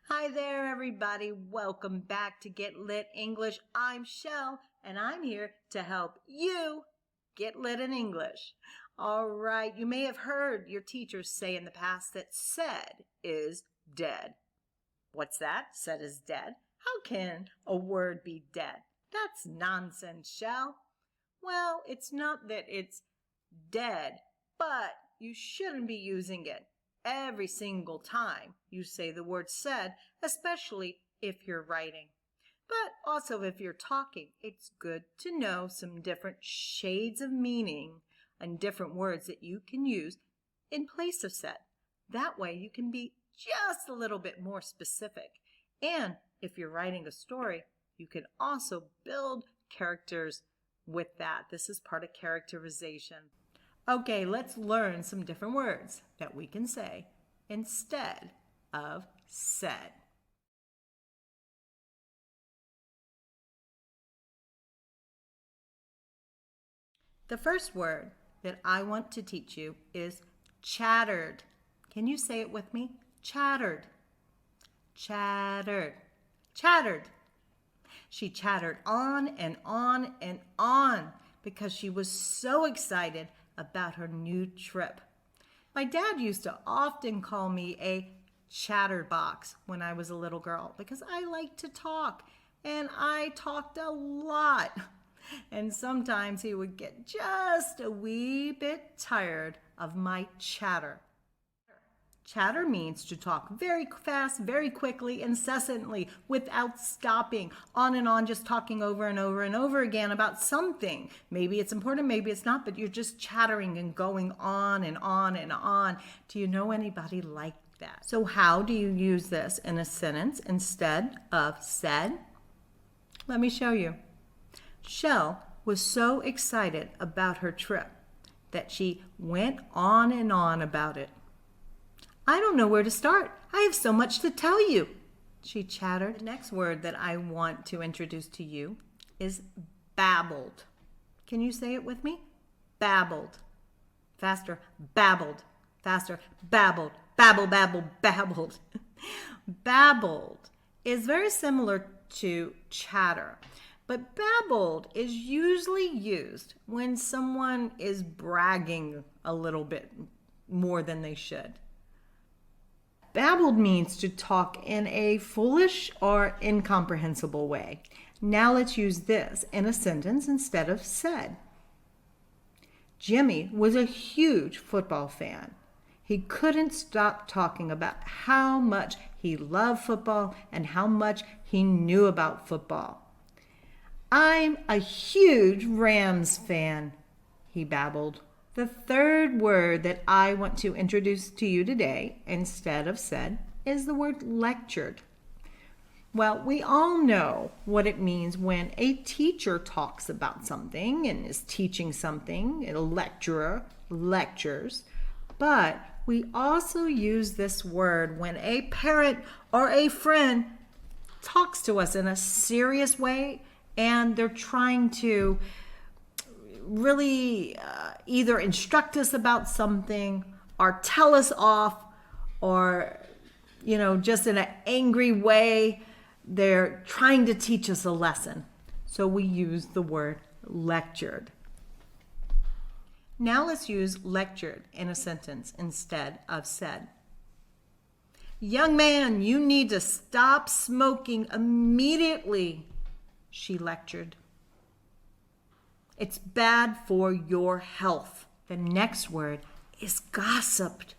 Hi there, everybody. Welcome back to Get Lit English. I'm Shell, and I'm here to help you get lit in English. All right, you may have heard your teachers say in the past that said is dead. What's that? Said is dead. How can a word be dead? That's nonsense, Shell. Well, it's not that it's dead, but you shouldn't be using it every single time you say the word said, especially if you're writing. But also if you're talking, it's good to know some different shades of meaning and different words that you can use in place of said. That way you can be just a little bit more specific. And if you're writing a story, you can also build characters with that. This is part of characterization. Okay, let's learn some different words that we can say instead of said. The first word that I want to teach you is chattered. Can you say it with me? Chattered. Chattered. Chattered. She chattered on and on and on because she was so excited about her new trip. My dad used to often call me a chatterbox when I was a little girl because I liked to talk and I talked a lot. And sometimes he would get just a wee bit tired of my chatter. Chatter means to talk very fast, very quickly, incessantly, without stopping, on and on, just talking over and over and over again about something. Maybe it's important, maybe it's not, but you're just chattering and going on and on and on. Do you know anybody like that? So how do you use this in a sentence instead of said? Let me show you. Shell was so excited about her trip that she went on and on about it. I don't know where to start. I have so much to tell you, she chattered. The next word that I want to introduce to you is babbled. Can you say it with me? Babbled. Faster. Babbled. Faster. Babbled. Babble, babble, babbled. Babbled is very similar to chatter, but babbled is usually used when someone is bragging a little bit more than they should. Babbled means to talk in a foolish or incomprehensible way. Now let's use this in a sentence instead of said. Jimmy was a huge football fan. He couldn't stop talking about how much he loved football and how much he knew about football. I'm a huge Rams fan, he babbled. The third word that I want to introduce to you today, instead of said, is the word lectured. Well, we all know what it means when a teacher talks about something and is teaching something, a lecturer lectures, but we also use this word when a parent or a friend talks to us in a serious way and they're trying to really either instruct us about something or tell us off or, just in an angry way, they're trying to teach us a lesson. So we use the word lectured. Now let's use lectured in a sentence instead of said. Young man, you need to stop smoking immediately, she lectured. It's bad for your health. The next word is gossiped.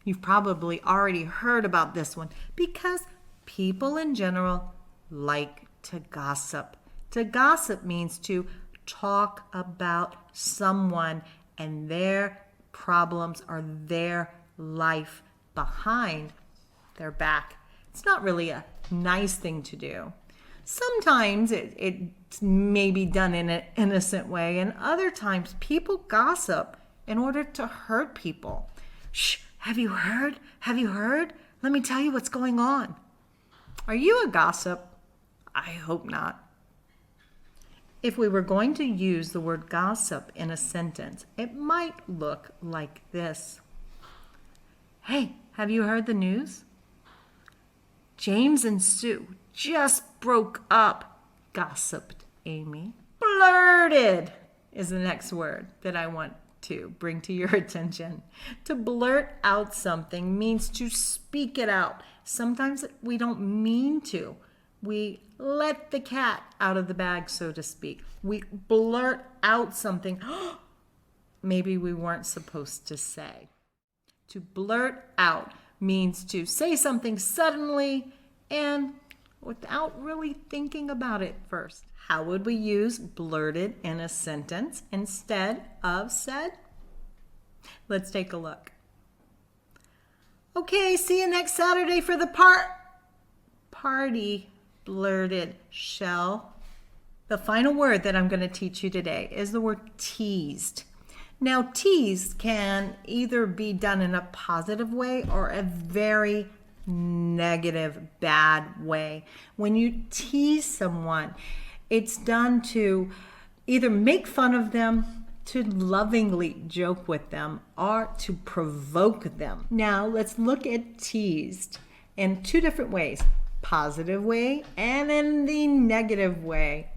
You've probably already heard about this one because people in general like to gossip. To gossip means to talk about someone and their problems or their life behind their back. It's not really a nice thing to do. Sometimes it's maybe done in an innocent way, and other times people gossip in order to hurt people. Shh, have you heard? Have you heard? Let me tell you what's going on. Are you a gossip? I hope not. If we were going to use the word gossip in a sentence, it might look like this. Hey, have you heard the news? James and Sue just broke up, gossiped Amy. Blurted is the next word that I want to bring to your attention. To blurt out something means to speak it out. Sometimes we don't mean to. We let the cat out of the bag, so to speak. We blurt out something maybe we weren't supposed to say. To blurt out means to say something suddenly and without really thinking about it first. How would we use blurted in a sentence instead of said? Let's take a look. Okay, see you next Saturday for the party. Blurted shell. The final word that I'm going to teach you today is the word teased. Now, teased can either be done in a positive way or a very negative, bad way. When you tease someone, it's done to either make fun of them, to lovingly joke with them, or to provoke them. Now, let's look at teased in two different ways, positive way and in the negative way.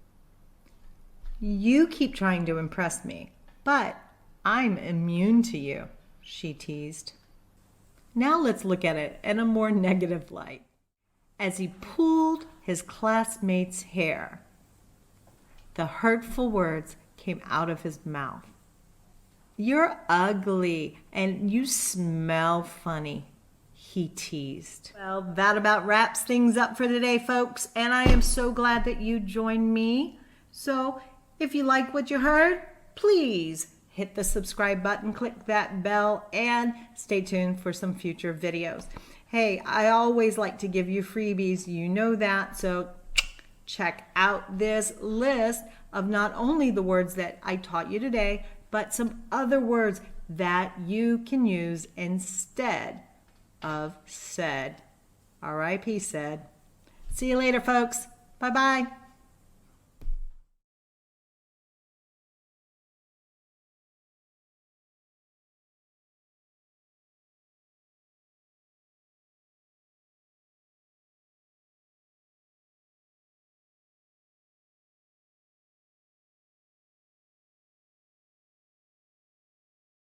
You keep trying to impress me, but I'm immune to you, she teased. Now let's look at it in a more negative light. As he pulled his classmate's hair, the hurtful words came out of his mouth. You're ugly and you smell funny, he teased. Well, that about wraps things up for today, folks, and I am so glad that you joined me. So if you like what you heard, please hit the subscribe button, click that bell, and stay tuned for some future videos. Hey, I always like to give you freebies, you know that, so check out this list of not only the words that I taught you today, but some other words that you can use instead of said. R.I.P. said. See you later, folks. Bye-bye.